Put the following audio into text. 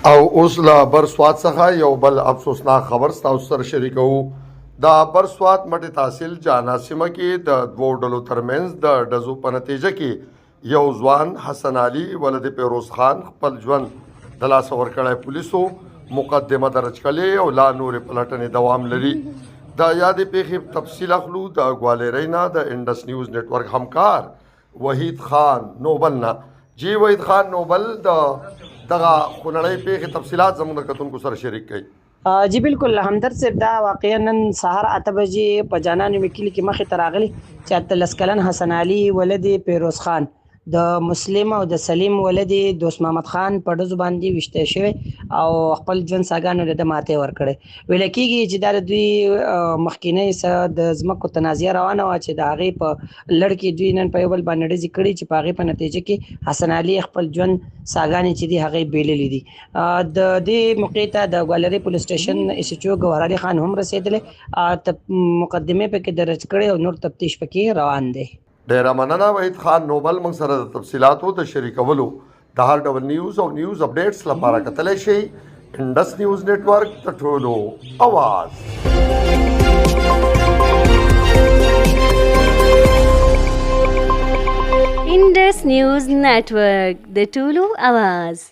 او اوس لا برسوات څخه یو بل افسوسناک خبر تاسو سره شریکو. د برسوات مټي تحصیل جانا سیمه کې د دوو ډلو ترمنځ د ډزو په نتیجه کې یو ځوان حسن علي ولد پیروز خان خپل ژوند د لاس ورکړی. پولیسو مقدمه درج کړې او لا نورې پلټنې دوام لري. د یادې پیښې تفصیل اخلو د ګوالرینا د انډس نیوز نتورک همکار وحید خان نوبل نه. جی وحید خان نوبل دغه خونړۍ پیښې تفصیلات زموږ د کتونکو سره شریک کړئ. جی بالکل همدرد صاحب دا واقعا نن سهار 8 بجې په جانان وکیل کې مخې ته راغلی چې 13 کلن حسن علي ولد پیروز خان د مسلم او د سلیم ولد دوست محمد خان په ډزو باندې وشته شوی او خپل ژوند ساګانو له ماته ور کړی. ویل کېږي چې دا دوی مخکینی سره د زمکو تنازعه روانه و چې د هغې په لړ کې دوی نن په یو بل باندې ډزې کړي چې په هغې په نتیجه کې حسن علي خپل ژوند ساګانې چې دي هغې بیللې دي. د دې موقع ته د ګوالري پولیس سټیشن اس ایچ او ګوهر علي خان هم رسېدلی، مقدمې پکې درج کړې او نور تفتیش پکې روان دی. ډیره مننه وحید خان نوبل موږ سره د تفصیلاتو د شریکولو. د هر ډول نیوز او نیوز اپډیټس لپاره کتلی شئ انډس نیوز نتورک د ټولو اواز. Indus news network the Tullu आवाज़.